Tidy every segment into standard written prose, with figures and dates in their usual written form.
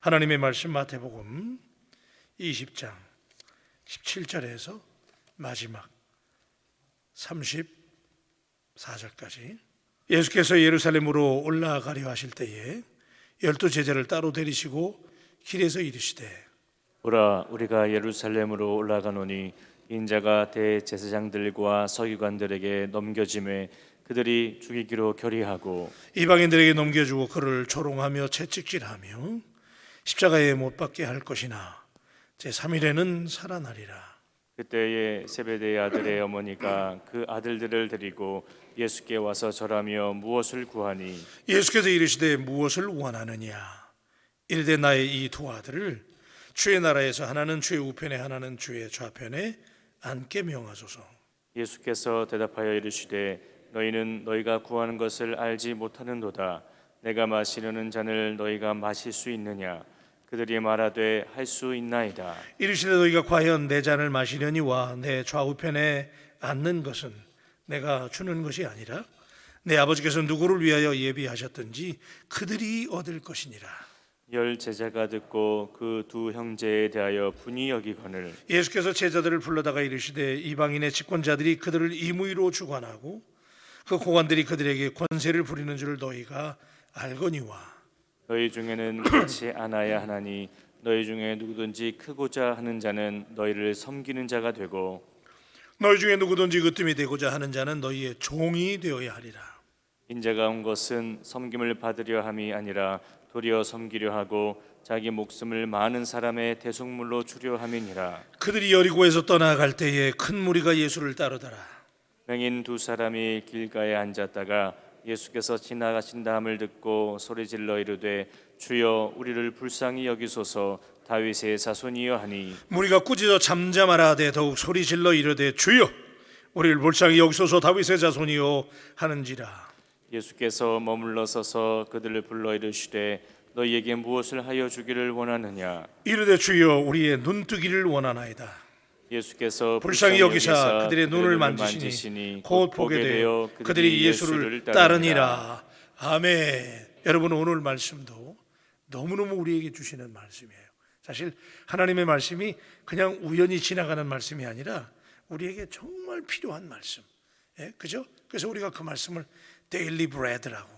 하나님의 말씀 마태복음 20장 17절에서 마지막 34절까지 예수께서 예루살렘으로 올라가려 하실 때에 12 제자를 따로 데리시고 길에서 이르시되 보라, 우리가 예루살렘으로 올라가노니 인자가 대제사장들과 서기관들에게 넘겨짐에 그들이 죽이기로 결의하고 이방인들에게 넘겨주고 그를 조롱하며 채찍질하며 십자가에 못 박게 할 것이나 제3일에는 살아나리라. 그때에 세베대의 아들의 어머니가 그 아들들을 데리고 예수께 와서 절하며 무엇을 구하니 예수께서 이르시되 무엇을 원하느냐 이르되 나의 이 두 아들을 주의 나라에서 하나는 주의 우편에 하나는 주의 좌편에 앉게 명하소서. 예수께서 대답하여 이르시되 너희는 너희가 구하는 것을 알지 못하는도다. 내가 마시려는 잔을 너희가 마실 수 있느냐? 그들이 말하되 할 수 있나이다. 이르시되 너희가 과연 내 잔을 마시려니와 내 좌우편에 앉는 것은 내가 주는 것이 아니라 내 아버지께서 누구를 위하여 예비하셨든지 그들이 얻을 것이니라. 열 제자가 듣고 그 두 형제에 대하여 분이 여기거늘 예수께서 제자들을 불러다가 이르시되 이방인의 집권자들이 그들을 임의로 주관하고 그 고관들이 그들에게 권세를 부리는 줄 너희가 알거니와 너희 중에는 그렇지 않아야 하나니 너희 중에 누구든지 크고자 하는 자는 너희를 섬기는 자가 되고 너희 중에 누구든지 으뜸이 되고자 하는 자는 너희의 종이 되어야 하리라. 인자가 온 것은 섬김을 받으려 함이 아니라 도리어 섬기려 하고 자기 목숨을 많은 사람의 대속물로 주려 함이니라. 그들이 여리고에서 떠나갈 때에 큰 무리가 예수를 따르더라. 맹인 두 사람이 길가에 앉았다가 예수께서 지나가신다 함을 듣고 소리질러 이르되 주여 우리를 불쌍히 여기소서 다윗의 자손이여 하니 무리가 꾸짖어 잠잠하라 하되 더욱 소리질러 이르되 주여 우리를 불쌍히 여기소서 다윗의 자손이여 하는지라. 예수께서 머물러 서서 그들을 불러 이르시되 너희에게 무엇을 하여 주기를 원하느냐? 이르되 주여 우리의 눈뜨기를 원하나이다. 예수께서 불쌍히 여기사 그들의 눈을 만지시니 곧 보게 되어 그들이 예수를 따르니라. 아멘. 여러분, 오늘 말씀도 너무너무 우리에게 주시는 말씀이에요. 사실 하나님의 말씀이 그냥 우연히 지나가는 말씀이 아니라 우리에게 정말 필요한 말씀. 그죠? 그래서 우리가 그 말씀을 데일리 브레드라고,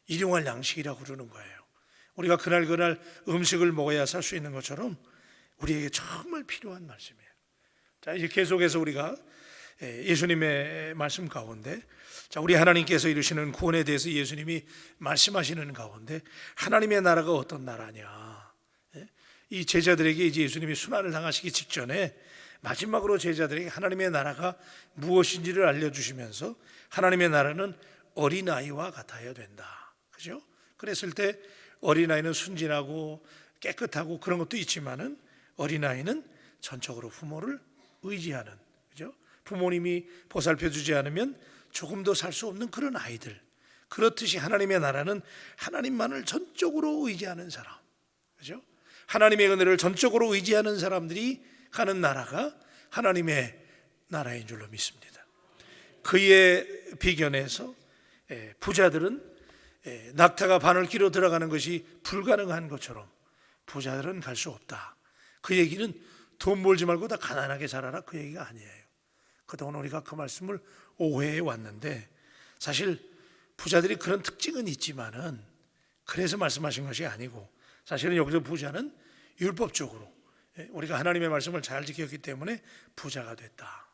일용할 양식이라고 그러는 거예요. 우리가 그날 음식을 먹어야 살 수 있는 것처럼 우리에게 정말 필요한 말씀이에요. 자, 이제 계속해서 우리가 예수님의 말씀 가운데, 자, 우리 하나님께서 이루시는 구원에 대해서 예수님이 말씀하시는 가운데 하나님의 나라가 어떤 나라냐, 이 제자들에게 이제 예수님이 순환을 당하시기 직전에 마지막으로 제자들에게 하나님의 나라가 무엇인지를 알려주시면서 하나님의 나라는 어린아이와 같아야 된다. 그죠? 그랬을 때 어린아이는 순진하고 깨끗하고 그런 것도 있지만은 어린아이는 전적으로 부모를 의지하는, 그죠? 부모님이 보살펴 주지 않으면 조금도 살 수 없는 그런 아이들. 그렇듯이 하나님의 나라는 하나님만을 전적으로 의지하는 사람, 그죠? 하나님의 은혜를 전적으로 의지하는 사람들이 가는 나라가 하나님의 나라인 줄로 믿습니다. 그의 비견에서 부자들은 낙타가 바늘기로 들어가는 것이 불가능한 것처럼 부자들은 갈 수 없다. 그 얘기는 돈 벌지 말고 다 가난하게 살아라, 그 얘기가 아니에요. 그동안 우리가 그 말씀을 오해해 왔는데 사실 부자들이 그런 특징은 있지만은 그래서 말씀하신 것이 아니고, 사실은 여기서 부자는 율법적으로 우리가 하나님의 말씀을 잘 지켰기 때문에 부자가 됐다.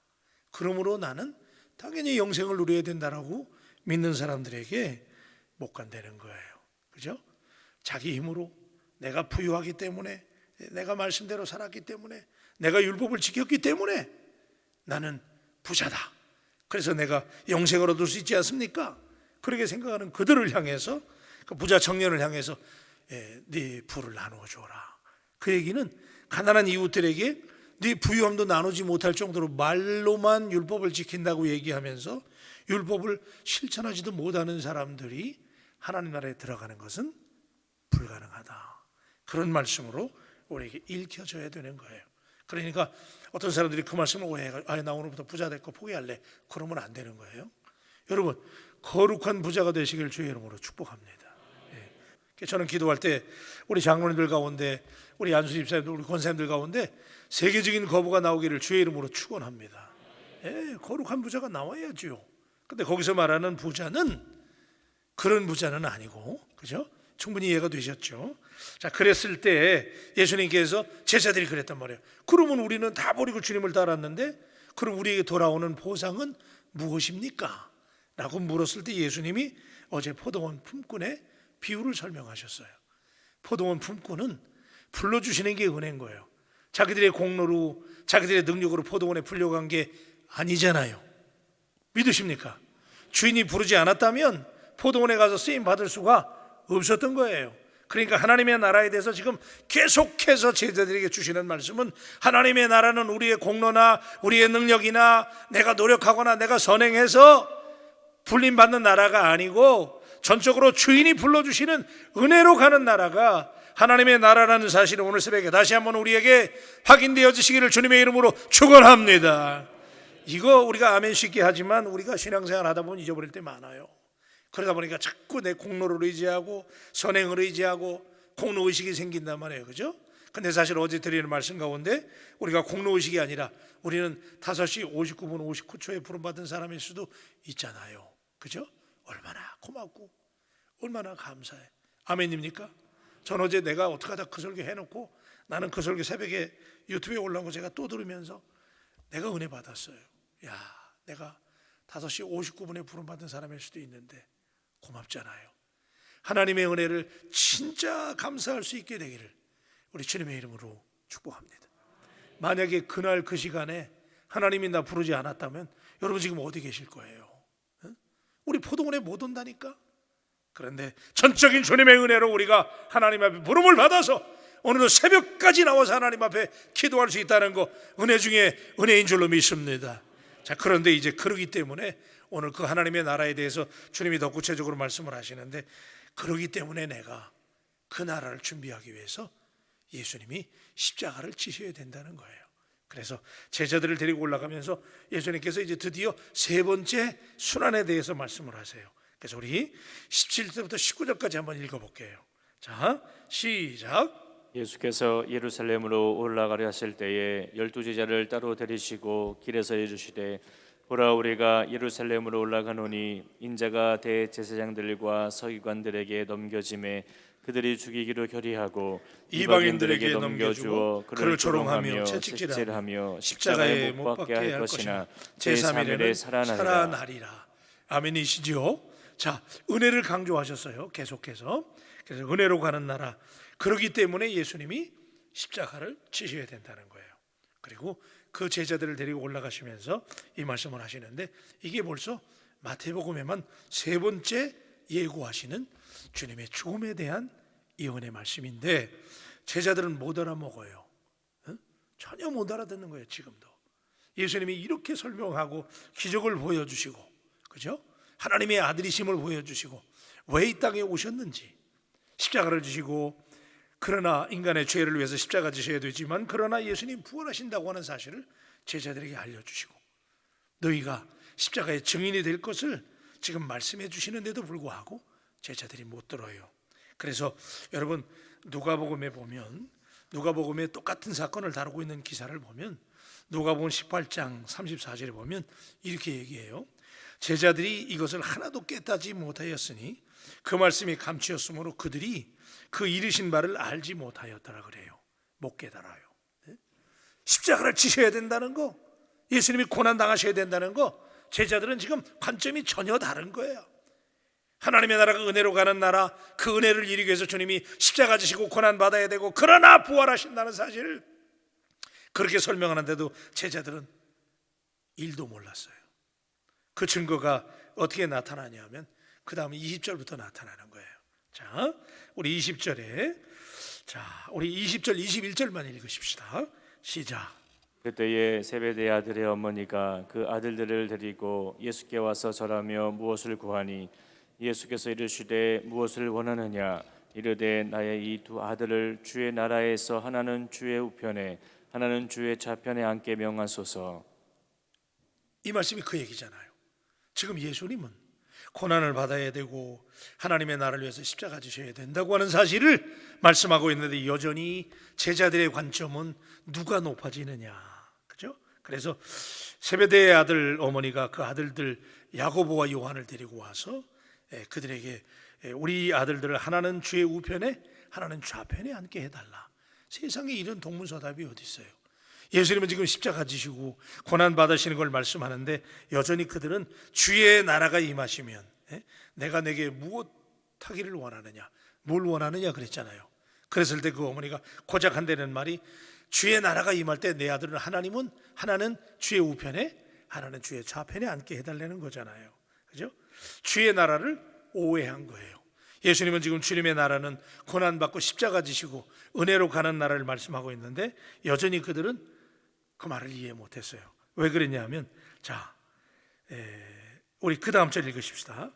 그러므로 나는 당연히 영생을 누려야 된다라고 믿는 사람들에게 못 간다는 거예요. 그죠? 자기 힘으로, 내가 부유하기 때문에, 내가 말씀대로 살았기 때문에, 내가 율법을 지켰기 때문에 나는 부자다. 그래서 내가 영생을 얻을 수 있지 않습니까? 그렇게 생각하는 그들을 향해서, 그 부자 청년을 향해서 네 부를 나누어 주어라. 그 얘기는 가난한 이웃들에게 네 부유함도 나누지 못할 정도로 말로만 율법을 지킨다고 얘기하면서 율법을 실천하지도 못하는 사람들이 하나님 나라에 들어가는 것은 불가능하다. 그런 말씀으로 우리에게 읽혀져야 되는 거예요. 그러니까 어떤 사람들이 그 말씀을 오해해가지고 나 오늘부터 부자 될 거 포기할래, 그러면 안 되는 거예요. 여러분, 거룩한 부자가 되시길 주의 이름으로 축복합니다. 저는 기도할 때 우리 장로님들 가운데, 우리 안수 집사님들, 우리 권사님들 가운데 세계적인 거부가 나오기를 주의 이름으로 축원합니다. 거룩한 부자가 나와야죠. 근데 거기서 말하는 부자는 그런 부자는 아니고, 그죠? 충분히 이해가 되셨죠? 자, 그랬을 때 예수님께서 제자들이 그랬단 말이에요. 그러면 우리는 다 버리고 주님을 따랐는데 그럼 우리에게 돌아오는 보상은 무엇입니까? 라고 물었을 때 예수님이 어제 포도원 품꾼의 비유를 설명하셨어요. 포도원 품꾼은 불러주시는 게 은혜인 거예요. 자기들의 공로로, 자기들의 능력으로 포도원에 불려간 게 아니잖아요. 믿으십니까? 주인이 부르지 않았다면 포도원에 가서 쓰임 받을 수가 없었던 거예요. 그러니까 하나님의 나라에 대해서 지금 계속해서 제자들에게 주시는 말씀은, 하나님의 나라는 우리의 공로나 우리의 능력이나 내가 노력하거나 내가 선행해서 불림받는 나라가 아니고 전적으로 주인이 불러주시는 은혜로 가는 나라가 하나님의 나라라는 사실을 오늘 새벽에 다시 한번 우리에게 확인되어지시기를 주님의 이름으로 축원합니다. 이거 우리가 아멘 쉽게 하지만 우리가 신앙생활 하다 보면 잊어버릴 때 많아요. 그러다 보니까 자꾸 내 공로를 의지하고 선행을 의지하고 공로의식이 생긴단 말이에요. 그죠? 근데 사실 어제 드리는 말씀 가운데 우리가 공로의식이 아니라 우리는 5시 59분 59초에 부름받은 사람일 수도 있잖아요. 그죠? 얼마나 고맙고 얼마나 감사해. 아멘입니까? 전 어제 내가 어떻게 하다 그 설교 해놓고 나는 그 설교 새벽에 유튜브에 올라온 거 제가 또 들으면서 내가 은혜 받았어요. 야, 내가 5시 59분에 부름받은 사람일 수도 있는데 고맙잖아요. 하나님의 은혜를 진짜 감사할 수 있게 되기를 우리 주님의 이름으로 축복합니다. 만약에 그날 그 시간에 하나님이 나 부르지 않았다면 여러분 지금 어디 계실 거예요? 우리 포도원에 못 온다니까. 그런데 전적인 주님의 은혜로 우리가 하나님 앞에 부름을 받아서 오늘도 새벽까지 나와서 하나님 앞에 기도할 수 있다는 거 은혜 중에 은혜인 줄로 믿습니다. 자, 그런데 이제 그러기 때문에 오늘 그 하나님의 나라에 대해서 주님이 더 구체적으로 말씀을 하시는데, 그러기 때문에 내가 그 나라를 준비하기 위해서 예수님이 십자가를 지셔야 된다는 거예요. 그래서 제자들을 데리고 올라가면서 예수님께서 이제 드디어 세 번째 순환에 대해서 말씀을 하세요. 그래서 우리 17절부터 19절까지 한번 읽어볼게요. 자, 시작. 예수께서 예루살렘으로 올라가려 하실 때에 12제자를 따로 데리시고 길에서 이르시되, 보라, 우리가 예루살렘으로 올라가노니 인자가 대제사장들과 서기관들에게 넘겨짐에 그들이 죽이기로 결의하고 이방인들에게 넘겨주어 그를 조롱하며 채찍질하며 십자가에 못 박게 할 것이나 제3일에 살아나리라. 아멘이시죠? 자, 은혜를 강조하셨어요. 계속해서. 그래서 은혜로 가는 나라, 그렇기 때문에 예수님이 십자가를 지셔야 된다는 거예요. 그리고 그 제자들을 데리고 올라가시면서 이 말씀을 하시는데, 이게 벌써 마태복음에만 세 번째 예고하시는 주님의 죽음에 대한 예언의 말씀인데, 제자들은 못 알아먹어요. 전혀 못 알아듣는 거예요. 지금도 예수님이 이렇게 설명하고 기적을 보여주시고, 그죠? 하나님의 아들이심을 보여주시고 왜 이 땅에 오셨는지, 십자가를 지시고, 그러나 인간의 죄를 위해서 십자가 지셔야 되지만 그러나 예수님 부활하신다고 하는 사실을 제자들에게 알려주시고, 너희가 십자가의 증인이 될 것을 지금 말씀해 주시는데도 불구하고 제자들이 못 들어요. 그래서 여러분, 누가복음에 보면, 누가복음에 똑같은 사건을 다루고 있는 기사를 보면 누가복음 18장 34절에 보면 이렇게 얘기해요. 제자들이 이것을 하나도 깨닫지 못하였으니 그 말씀이 감추었으므로 그들이 그 이르신 바를 알지 못하였더라 그래요. 못 깨달아요. 십자가를 지셔야 된다는 거, 예수님이 고난 당하셔야 된다는 거, 제자들은 지금 관점이 전혀 다른 거예요. 하나님의 나라가 은혜로 가는 나라, 그 은혜를 이루기 위해서 주님이 십자가 지시고 고난 받아야 되고 그러나 부활하신다는 사실을 그렇게 설명하는데도 제자들은 일도 몰랐어요. 그 증거가 어떻게 나타나냐면 그 다음에 20절부터 나타나는 거예요. 자, 우리 20절에, 우리 20절 21절만 읽으십시다. 시작. 그때에 세베대의 아들의 어머니가 그 아들들을 데리고 예수께 와서 절하며 무엇을 구하니, 예수께서 이르시되 무엇을 원하느냐, 이르되 나의 이 두 아들을 주의 나라에서 하나는 주의 우편에 하나는 주의 좌편에 앉게 명하소서. 이 말씀이 그 얘기잖아요. 지금 예수님은 고난을 받아야 되고 하나님의 나라를 위해서 십자가 지셔야 된다고 하는 사실을 말씀하고 있는데, 여전히 제자들의 관점은 누가 높아지느냐, 그죠? 그래서 세베대의 아들 어머니가 그 아들들 야고보와 요한을 데리고 와서 그들에게 우리 아들들을 하나는 주의 우편에 하나는 좌편에 앉게 해달라. 세상에 이런 동문서답이 어디 있어요? 예수님은 지금 십자가 지시고 고난 받으시는 걸 말씀하는데, 여전히 그들은 주의 나라가 임하시면 내가 내게 무엇 하기를 원하느냐, 뭘 원하느냐 그랬잖아요. 그랬을 때 그 어머니가 고작 한다는 말이, 주의 나라가 임할 때 내 아들은 하나는 주의 우편에 하나는 주의 좌편에 앉게 해달라는 거잖아요. 그죠? 주의 나라를 오해한 거예요. 예수님은 지금 주님의 나라는 고난받고 십자가 지시고 은혜로 가는 나라를 말씀하고 있는데, 여전히 그들은 그 말을 이해 못했어요. 왜 그랬냐면, 자, 우리 그 다음 절 읽으십시다.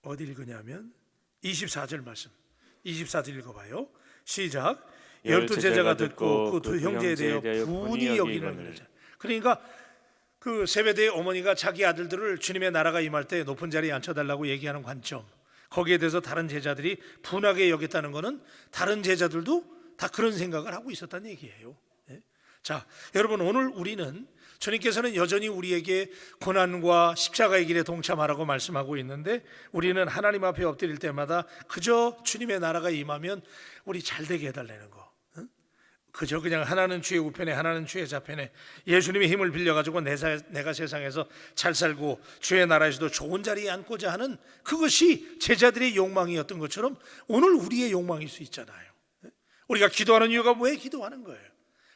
어디 읽으냐면 24절 말씀, 24절 읽어봐요. 시작. 12제자가 듣고 그 두 형제에 대하여 분이 여기는. 그러니까 그 세베대의 어머니가 자기 아들들을 주님의 나라가 임할 때 높은 자리에 앉혀달라고 얘기하는 관점, 거기에 대해서 다른 제자들이 분하게 여겼다는 것은 다른 제자들도 다 그런 생각을 하고 있었다는 얘기예요. 자, 여러분, 오늘 우리는 주님께서는 여전히 우리에게 고난과 십자가의 길에 동참하라고 말씀하고 있는데, 우리는 하나님 앞에 엎드릴 때마다 그저 주님의 나라가 임하면 우리 잘 되게 해달라는 거, 그저 그냥 하나는 주의 우편에 하나는 주의 좌편에 예수님의 힘을 빌려가지고 내가 세상에서 잘 살고 주의 나라에서도 좋은 자리에 앉고자 하는, 그것이 제자들의 욕망이었던 것처럼 오늘 우리의 욕망일 수 있잖아요. 우리가 기도하는 이유가 왜 기도하는 거예요?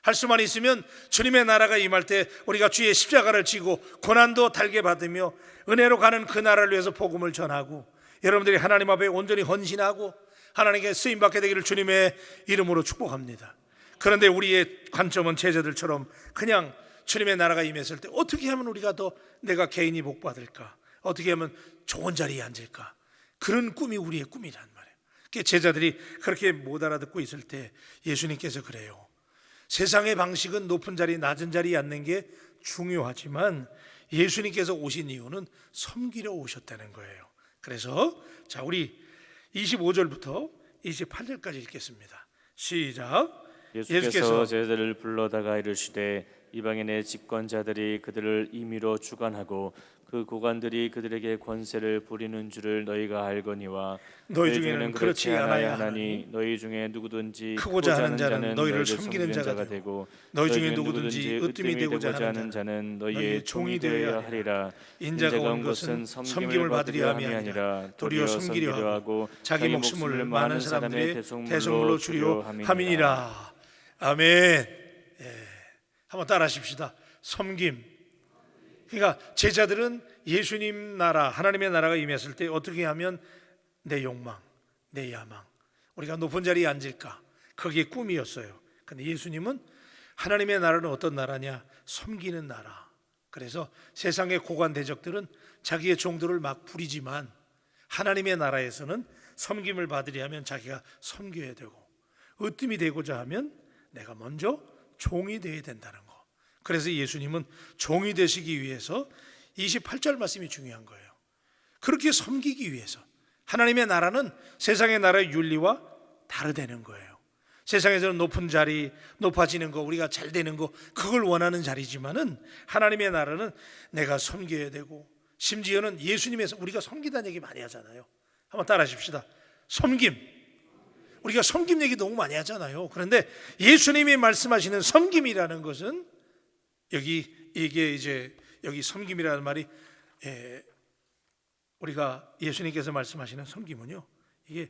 할 수만 있으면 주님의 나라가 임할 때 우리가 주의 십자가를 지고 고난도 달게 받으며 은혜로 가는 그 나라를 위해서 복음을 전하고, 여러분들이 하나님 앞에 온전히 헌신하고 하나님께 쓰임받게 되기를 주님의 이름으로 축복합니다. 그런데 우리의 관점은 제자들처럼 그냥 주님의 나라가 임했을 때 어떻게 하면 우리가 더 내가 개인이 복받을까, 어떻게 하면 좋은 자리에 앉을까, 그런 꿈이 우리의 꿈이란 말이에요. 제자들이 그렇게 못 알아듣고 있을 때 예수님께서 그래요. 세상의 방식은 높은 자리 낮은 자리에 앉는 게 중요하지만 예수님께서 오신 이유는 섬기려 오셨다는 거예요. 그래서 자, 우리 25절부터 28절까지 읽겠습니다. 시작. 예수께서 제자들을 불러다가 이르시되 이방인의 집권자들이 그들을 임의로 주관하고 그 고관들이 그들에게 권세를 부리는 줄을 너희가 알거니와 너희 중에는 그렇지 않아야 하나니 너희 중에 누구든지 크고자 하는 자는 너희를 섬기는 자가 되고 너희 중에 누구든지 으뜸이 되고자 하는 자는 너희의 종이 되어야 하리라. 인자가 온 것은 섬김을 받으려 함이 아니라 도리어 섬기려 하고 자기 목숨을 많은 사람들의 대속물로 주려 함이니라. 아멘. 한번 따라하십시다. 섬김. 그러니까 제자들은 예수님 나라, 하나님의 나라가 임했을 때 어떻게 하면 내 욕망, 내 야망, 우리가 높은 자리에 앉을까, 그게 꿈이었어요. 근데 예수님은 하나님의 나라는 어떤 나라냐? 섬기는 나라. 그래서 세상의 고관 대적들은 자기의 종들을 막 부리지만 하나님의 나라에서는 섬김을 받으려 하면 자기가 섬겨야 되고, 으뜸이 되고자 하면 내가 먼저 종이 되어야 된다는 거. 그래서 예수님은 종이 되시기 위해서 28절 말씀이 중요한 거예요. 그렇게 섬기기 위해서. 하나님의 나라는 세상의 나라의 윤리와 다르다는 거예요. 세상에서는 높은 자리, 높아지는 거, 우리가 잘 되는 거, 그걸 원하는 자리지만은 하나님의 나라는 내가 섬겨야 되고, 심지어는 예수님에서 우리가 섬기다는 얘기 많이 하잖아요. 한번 따라 하십시다. 섬김. 우리가 섬김 얘기 너무 많이 하잖아요. 그런데 예수님이 말씀하시는 섬김이라는 것은 이게 이제 여기 섬김이라는 말이 우리가 예수님께서 말씀하시는 섬김은요, 이게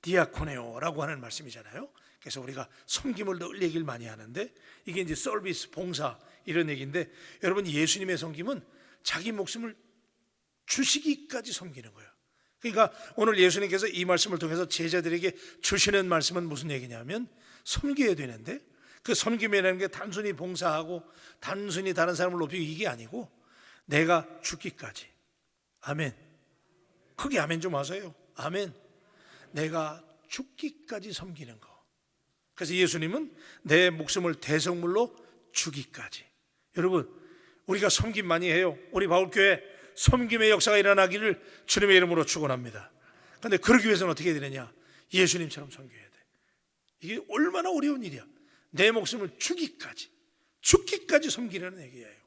디아코네오라고 하는 말씀이잖아요. 그래서 우리가 섬김을 늘 얘기를 많이 하는데 이게 이제 서비스, 봉사 이런 얘기인데, 여러분 예수님의 섬김은 자기 목숨을 주시기까지 섬기는 거예요. 그러니까 오늘 예수님께서 이 말씀을 통해서 제자들에게 주시는 말씀은 무슨 얘기냐면 섬겨야 되는데, 그 섬김이라는 게 단순히 봉사하고 단순히 다른 사람을 높이고 이게 아니고 내가 죽기까지. 아멘. 크게 아멘 좀 하세요. 아멘. 내가 죽기까지 섬기는 거. 그래서 예수님은 내 목숨을 대속물로 주기까지. 여러분, 우리가 섬김 많이 해요. 우리 바울교회 섬김의 역사가 일어나기를 주님의 이름으로 축원합니다. 그런데 그러기 위해서는 어떻게 해야 되느냐? 예수님처럼 섬겨야 돼. 이게 얼마나 어려운 일이야. 내 목숨을 죽기까지 섬기려는 얘기예요.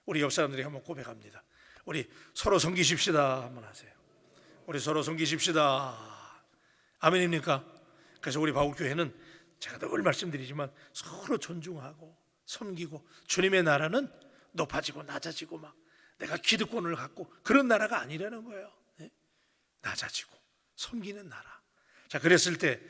우리 옆 사람들이 한번 고백합니다. 우리 서로 섬기십시다 한번 하세요. 우리 서로 섬기십시다. 아멘입니까? 그래서 우리 바울교회는 제가 늘 말씀드리지만 서로 존중하고 섬기고, 주님의 나라는 높아지고 낮아지고 막 내가 기득권을 갖고 그런 나라가 아니라는 거예요. 낮아지고 섬기는 나라. 자, 그랬을 때,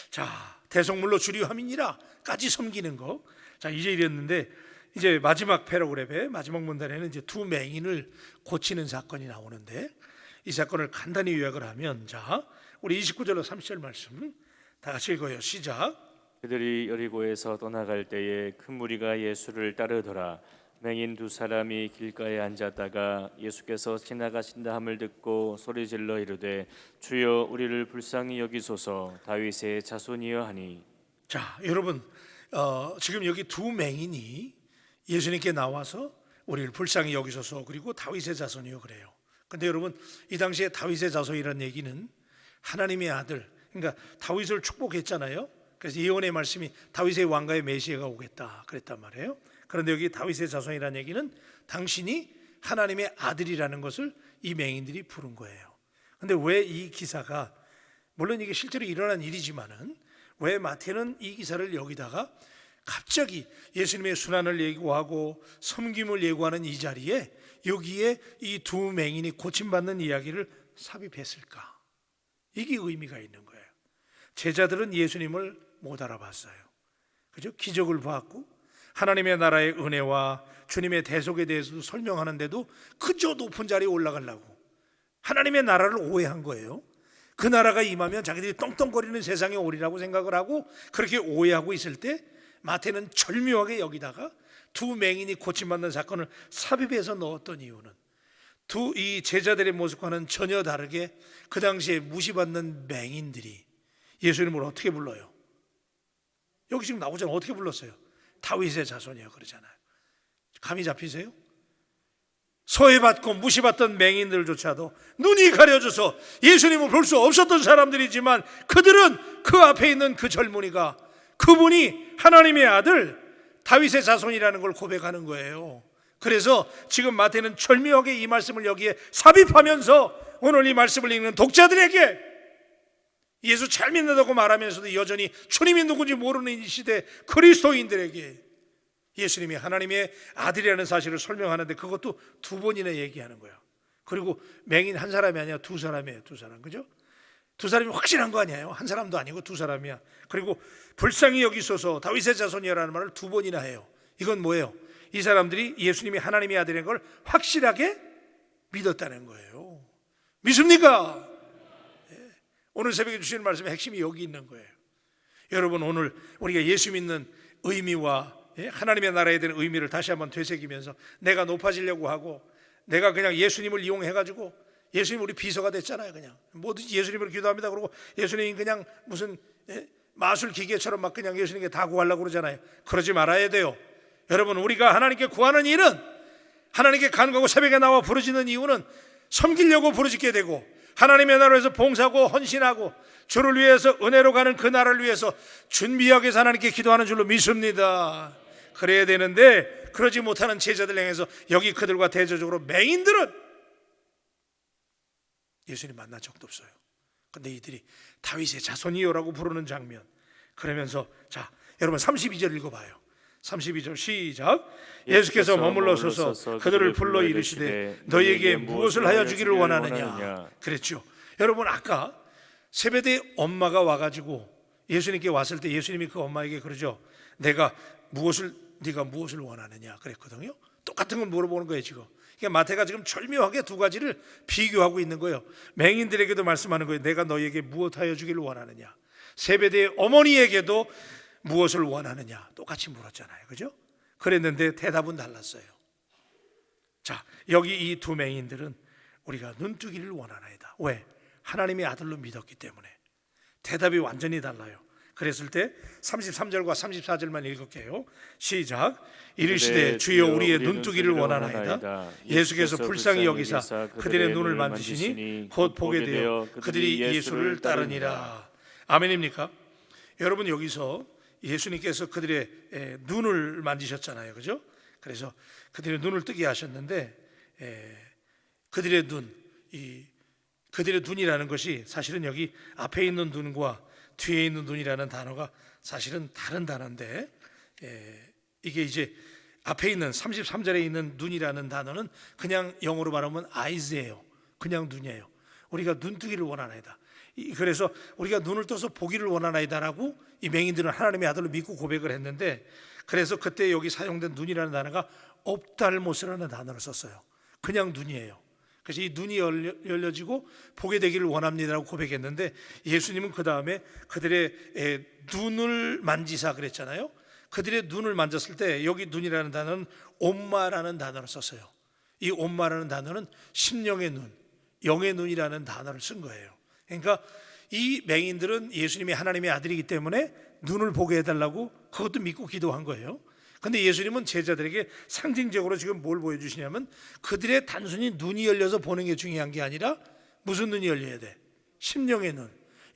자, 대성물로 주류함이니라까지 섬기는 거. 자, 이제 이랬는데, 이제 마지막 패러그랩의 마지막 문단에는 이제 두 맹인을 고치는 사건이 나오는데, 이 사건을 간단히 요약을 하면, 자, 우리 29절로 30절 말씀 다 같이 읽어요. 시작. 그들이 여리고에서 떠나갈 때에 큰 무리가 예수를 따르더라. 맹인 두 사람이 길가에 앉았다가 예수께서 지나가신다 함을 듣고 소리질러 이르되 주여 우리를 불쌍히 여기소서 다윗의 자손이여 하니. 자, 여러분, 지금 여기 두 맹인이 예수님께 나와서 우리를 불쌍히 여기소서, 그리고 다윗의 자손이요 그래요. 근데 여러분, 이 당시에 다윗의 자손이라는 얘기는 하나님의 아들, 그러니까 다윗을 축복했잖아요. 그래서 예언의 말씀이 다윗의 왕가의 메시아가 오겠다 그랬단 말이에요. 그런데 여기 다윗의 자손이라는 얘기는 당신이 하나님의 아들이라는 것을 이 맹인들이 부른 거예요. 그런데 왜 이 기사가, 물론 이게 실제로 일어난 일이지만은 왜 마태는 이 기사를 여기다가 갑자기 예수님의 순환을 예고하고 섬김을 예고하는 이 자리에 여기에 이 두 맹인이 고침받는 이야기를 삽입했을까? 이게 의미가 있는 거예요. 제자들은 예수님을 못 알아봤어요. 그죠? 기적을 봤고 하나님의 나라의 은혜와 주님의 대속에 대해서도 설명하는데도 그저 높은 자리에 올라가려고 하나님의 나라를 오해한 거예요. 그 나라가 임하면 자기들이 떵떵거리는 세상에 오리라고 생각을 하고 그렇게 오해하고 있을 때 마태는 절묘하게 여기다가 두 맹인이 고침받는 사건을 삽입해서 넣었던 이유는 이 제자들의 모습과는 전혀 다르게 그 당시에 무시받는 맹인들이 예수님을 어떻게 불러요? 여기 지금 나오잖아요. 어떻게 불렀어요? 다윗의 자손이요 그러잖아요. 감이 잡히세요? 소외받고 무시받던 맹인들조차도 눈이 가려져서 예수님을 볼 수 없었던 사람들이지만 그들은 그 앞에 있는 그 젊은이가, 그분이 하나님의 아들 다윗의 자손이라는 걸 고백하는 거예요. 그래서 지금 마태는 절묘하게 이 말씀을 여기에 삽입하면서 오늘 이 말씀을 읽는 독자들에게 예수 잘 믿는다고 말하면서도 여전히 주님이 누군지 모르는 이 시대 그리스도인들에게 예수님이 하나님의 아들이라는 사실을 설명하는데 그것도 두 번이나 얘기하는 거예요. 그리고 맹인 한 사람이 아니라 두 사람이에요. 두 사람, 그죠? 두 사람이 확실한 거 아니에요. 한 사람도 아니고 두 사람이야. 그리고 불쌍히 여기소서 다윗의 자손이라는 말을 두 번이나 해요. 이건 뭐예요? 이 사람들이 예수님이 하나님의 아들인 걸 확실하게 믿었다는 거예요. 믿습니까? 오늘 새벽에 주시는 말씀의 핵심이 여기 있는 거예요. 여러분, 오늘 우리가 예수 믿는 의미와 하나님의 나라에 대한 의미를 다시 한번 되새기면서 내가 높아지려고 하고 내가 그냥 예수님을 이용해가지고 예수님 우리 비서가 됐잖아요. 그냥 뭐든지 예수님을 기도합니다 그러고 예수님 그냥 무슨 마술 기계처럼 막 그냥 예수님께 다 구하려고 그러잖아요. 그러지 말아야 돼요. 여러분, 우리가 하나님께 구하는 일은, 하나님께 간구하고 새벽에 나와 부르짖는 이유는 섬기려고 부르짖게 되고 하나님의 나라에서 봉사하고 헌신하고 주를 위해서 은혜로 가는 그 나라를 위해서 준비하기 위해서 하나님께 기도하는 줄로 믿습니다. 그래야 되는데 그러지 못하는 제자들 향해서 여기 그들과 대조적으로 맹인들은 예수님 만난 적도 없어요. 근데 이들이 다윗의 자손이요라고 부르는 장면. 그러면서 자, 여러분 32절 읽어봐요. 32절 시작. 예수께서 머물러 서서 그들을 불러 이르시되 너희에게 무엇을 하여 주기를 원하느냐 그랬죠. 여러분, 아까 세베대의 엄마가 와가지고 예수님께 왔을 때 예수님이 그 엄마에게 그러죠. 네가 무엇을 원하느냐 그랬거든요. 똑같은 걸 물어보는 거예요 지금. 그러니까 마태가 지금 절묘하게 두 가지를 비교하고 있는 거예요. 맹인들에게도 말씀하는 거예요. 내가 너희에게 무엇하여 주기를 원하느냐. 세베대의 어머니에게도 무엇을 원하느냐 똑같이 물었잖아요. 그죠? 그랬는데 대답은 달랐어요. 자, 여기 이 두 맹인들은 우리가 눈뜨기를 원하나이다. 왜? 하나님의 아들로 믿었기 때문에. 대답이 완전히 달라요. 그랬을 때 33절과 34절만 읽을게요. 시작. 이르시되 주여 우리의 눈뜨기를 원하나이다. 예수께서 불쌍히 여기사 그들의 눈을 만지시니 곧 보게 되어 그들이 예수를 따르니라. 아멘입니까? 여러분, 여기서 예수님께서 그들의 눈을 만지셨잖아요, 그죠? 그래서 그들의 눈을 뜨게 하셨는데, 그들의 눈, 그들의 눈이라는 것이 사실은 여기 앞에 있는 눈과 뒤에 있는 눈이라는 단어가 사실은 다른 단어인데, 이게 이제 앞에 있는 33절에 있는 눈이라는 단어는 그냥 영어로 말하면 eyes예요. 그냥 눈이에요. 우리가 눈뜨기를 원하나이다. 그래서 우리가 눈을 떠서 보기를 원하나이다라고 이 맹인들은 하나님의 아들로 믿고 고백을 했는데, 그래서 그때 여기 사용된 눈이라는 단어가 옵달모스라는 단어를 썼어요. 그냥 눈이에요. 그래서 이 눈이 열려지고 보게 되기를 원합니다라고 고백했는데, 예수님은 그 다음에 그들의 눈을 만지사 그랬잖아요. 그들의 눈을 만졌을 때 여기 눈이라는 단어는 옴마라는 단어를 썼어요. 이 옴마라는 단어는 심령의 눈, 영의 눈이라는 단어를 쓴 거예요. 그러니까 이 맹인들은 예수님이 하나님의 아들이기 때문에 눈을 보게 해달라고 그것도 믿고 기도한 거예요. 근데 예수님은 제자들에게 상징적으로 지금 뭘 보여주시냐면, 그들의 단순히 눈이 열려서 보는 게 중요한 게 아니라 무슨 눈이 열려야 돼? 심령의 눈,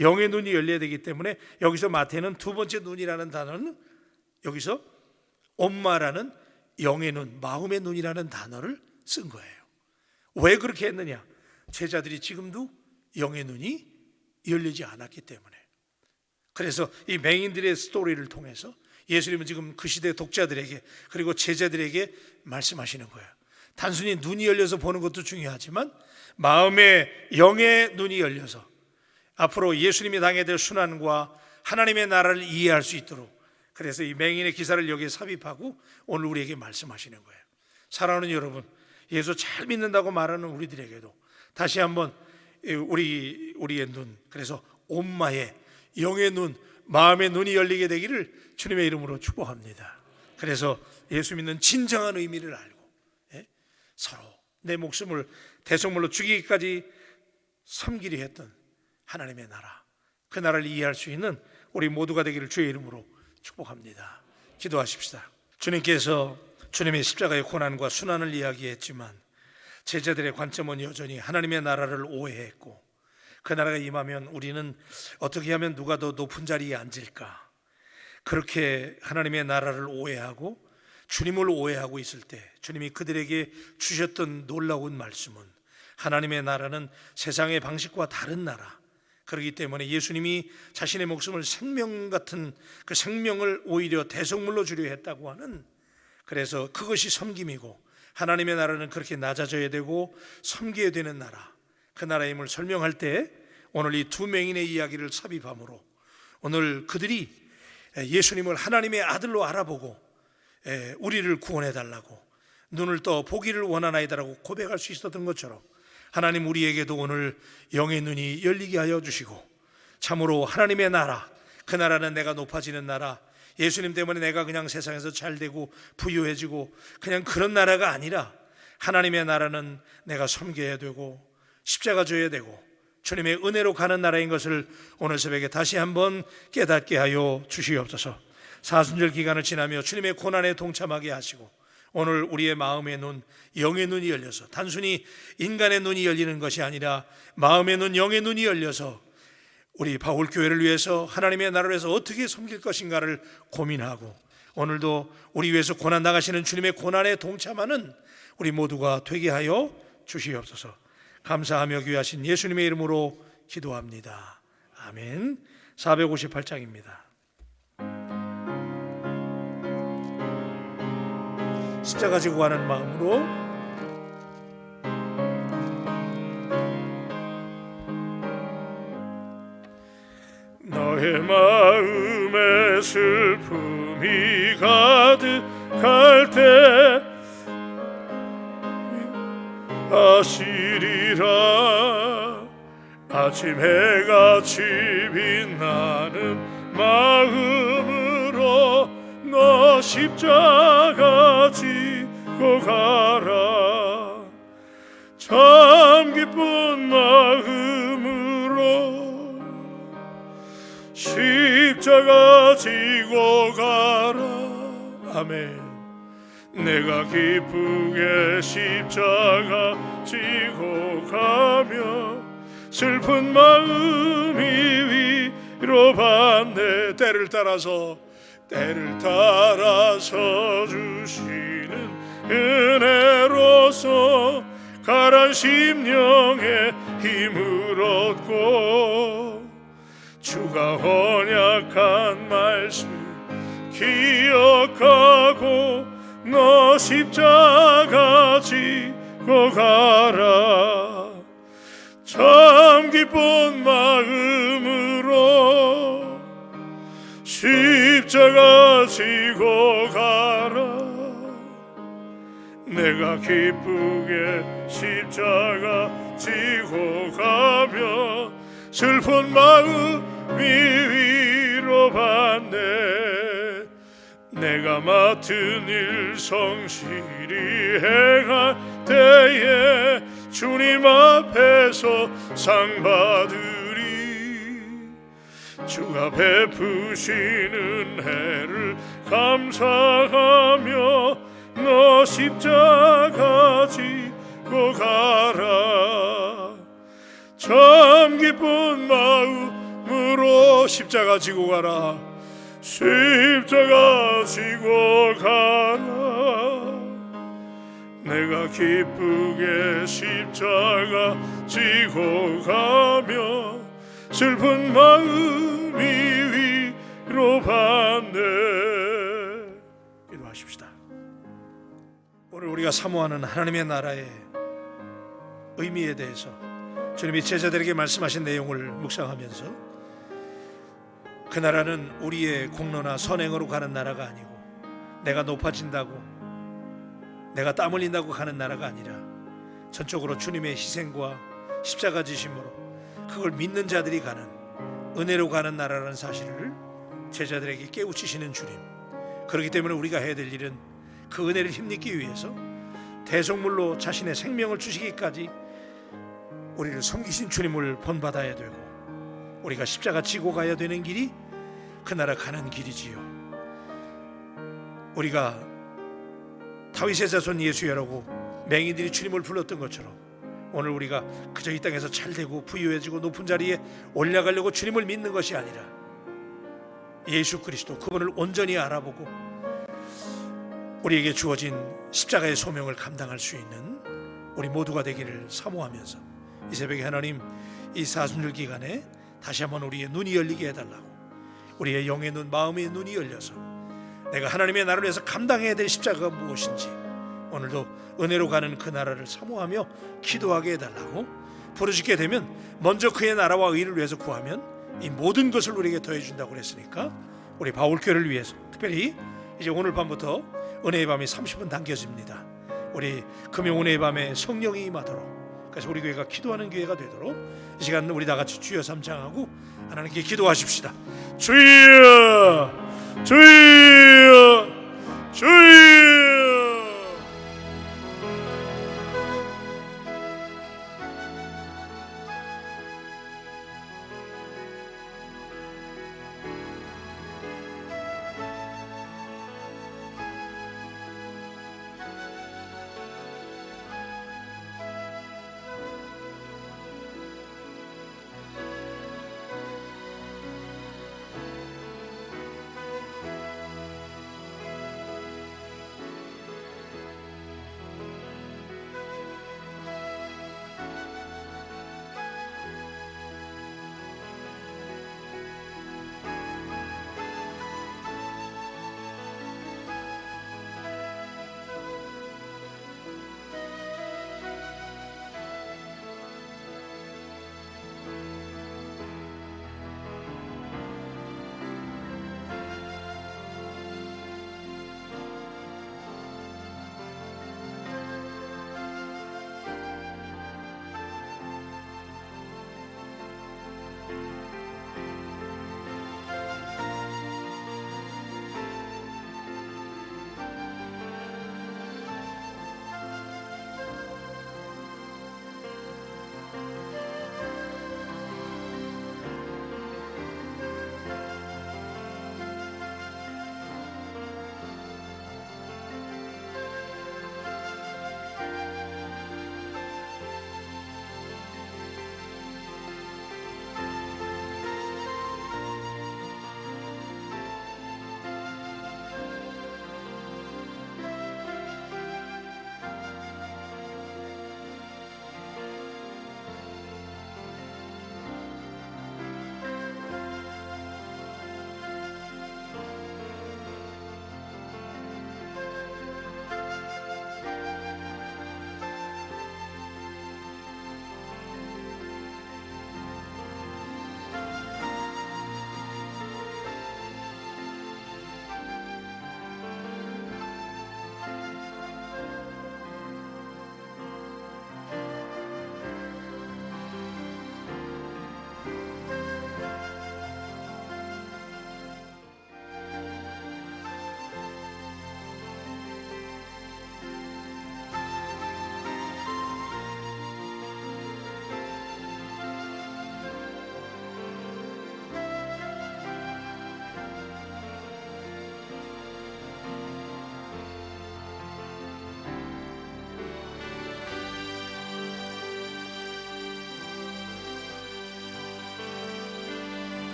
영의 눈이 열려야 되기 때문에 여기서 마태는 두 번째 눈이라는 단어는 여기서 엄마라는 영의 눈, 마음의 눈이라는 단어를 쓴 거예요. 왜 그렇게 했느냐? 제자들이 지금도 영의 눈이 열리지 않았기 때문에. 그래서 이 맹인들의 스토리를 통해서 예수님은 지금 그 시대 독자들에게 그리고 제자들에게 말씀하시는 거예요. 단순히 눈이 열려서 보는 것도 중요하지만 마음의 영의 눈이 열려서 앞으로 예수님이 당해야 될 순환과 하나님의 나라를 이해할 수 있도록, 그래서 이 맹인의 기사를 여기에 삽입하고 오늘 우리에게 말씀하시는 거예요. 사랑하는 여러분, 예수 잘 믿는다고 말하는 우리들에게도 다시 한번 우리의 눈, 그래서 옴마의 영의 눈, 마음의 눈이 열리게 되기를 주님의 이름으로 축복합니다. 그래서 예수 믿는 진정한 의미를 알고 서로 내 목숨을 대속물로 죽이기까지 섬기려 했던 하나님의 나라, 그 나라를 이해할 수 있는 우리 모두가 되기를 주의 이름으로 축복합니다. 기도하십시다. 주님께서 주님의 십자가의 고난과 순환을 이야기했지만 제자들의 관점은 여전히 하나님의 나라를 오해했고, 그 나라가 임하면 우리는 어떻게 하면 누가 더 높은 자리에 앉을까, 그렇게 하나님의 나라를 오해하고 주님을 오해하고 있을 때 주님이 그들에게 주셨던 놀라운 말씀은 하나님의 나라는 세상의 방식과 다른 나라, 그렇기 때문에 예수님이 자신의 목숨을 생명 같은 그 생명을 오히려 대속물로 주려 했다고 하는, 그래서 그것이 섬김이고 하나님의 나라는 그렇게 낮아져야 되고 섬겨야 되는 나라, 그 나라의 힘을 설명할 때 오늘 이 두 맹인의 이야기를 삽입함으로 오늘 그들이 예수님을 하나님의 아들로 알아보고 우리를 구원해 달라고 눈을 떠 보기를 원하나이다라고 고백할 수 있었던 것처럼 하나님 우리에게도 오늘 영의 눈이 열리게 하여 주시고, 참으로 하나님의 나라, 그 나라는 내가 높아지는 나라, 예수님 때문에 내가 그냥 세상에서 잘되고 부유해지고 그냥 그런 나라가 아니라 하나님의 나라는 내가 섬겨야 되고 십자가 져야 되고 주님의 은혜로 가는 나라인 것을 오늘 새벽에 다시 한번 깨닫게 하여 주시옵소서. 사순절 기간을 지나며 주님의 고난에 동참하게 하시고 오늘 우리의 마음의 눈, 영의 눈이 열려서 단순히 인간의 눈이 열리는 것이 아니라 마음의 눈, 영의 눈이 열려서 우리 바울교회를 위해서 하나님의 나라를 위해서 어떻게 섬길 것인가를 고민하고 오늘도 우리 위해서 고난 나가시는 주님의 고난에 동참하는 우리 모두가 되게 하여 주시옵소서. 감사하며 귀하신 예수님의 이름으로 기도합니다. 아멘. 458장입니다. 십자가 지고 가는 마음으로 너의 마음에 슬픔이 가득할 때 아시리라. 아침 해같이 빛나는 마음으로 너 십자가 지고 가라. 참 기쁜 마음으로 십자가 십자가 지고 가라. 아멘. 내가 기쁘게 십자가 지고 가며 슬픈 마음이 위로받네. 때를 따라서 주시는 은혜로서 가란 심령에 힘을 얻고 주가 언약한 말씀 기억하고 너 십자가 지고 가라. 참 기쁜 마음으로 십자가 지고 가라. 내가 기쁘게 십자가 지고 가며 슬픈 마음이 위로받네. 내가 맡은 일 성실히 행할 때에 주님 앞에서 상 받으리. 주가 베푸시는 은혜를 감사하며 너 십자가 지고 가라. 참 기쁜 마음으로 십자가 지고 가라. 십자가 지고 가라. 내가 기쁘게 십자가 지고 가며 슬픈 마음이 위로받네. 기도하십시다. 오늘 우리가 사모하는 하나님의 나라의 의미에 대해서 주님이 제자들에게 말씀하신 내용을 묵상하면서 그 나라는 우리의 공로나 선행으로 가는 나라가 아니고 내가 높아진다고 내가 땀 흘린다고 가는 나라가 아니라 전적으로 주님의 희생과 십자가 지심으로 그걸 믿는 자들이 가는 은혜로 가는 나라라는 사실을 제자들에게 깨우치시는 주님. 그렇기 때문에 우리가 해야 될 일은 그 은혜를 힘입기 위해서 대속물로 자신의 생명을 주시기까지 우리를 섬기신 주님을 본받아야 되고 우리가 십자가 지고 가야 되는 길이 그 나라 가는 길이지요. 우리가 다윗의 자손 예수여라고 맹인들이 주님을 불렀던 것처럼 오늘 우리가 그저 이 땅에서 잘되고 부유해지고 높은 자리에 올라가려고 주님을 믿는 것이 아니라 예수 그리스도 그분을 온전히 알아보고 우리에게 주어진 십자가의 소명을 감당할 수 있는 우리 모두가 되기를 사모하면서 이 새벽에 하나님 이 사순절 기간에 다시 한번 우리의 눈이 열리게 해달라고, 우리의 영의 눈, 마음의 눈이 열려서 내가 하나님의 나라를 위해서 감당해야 될 십자가가 무엇인지 오늘도 은혜로 가는 그 나라를 사모하며 기도하게 해달라고, 부르짖게 되면 먼저 그의 나라와 의를 위해서 구하면 이 모든 것을 우리에게 더해준다고 그랬으니까 우리 바울교회를 위해서 특별히 이제 오늘 밤부터 은혜의 밤이 30분 당겨집니다. 우리 금요 은혜의 밤에 성령이 임하도록, 그래서 우리 교회가 기도하는 교회가 되도록 이 시간 우리 다 같이 주여 삼창하고 하나님께 기도하십시다. 주여 주여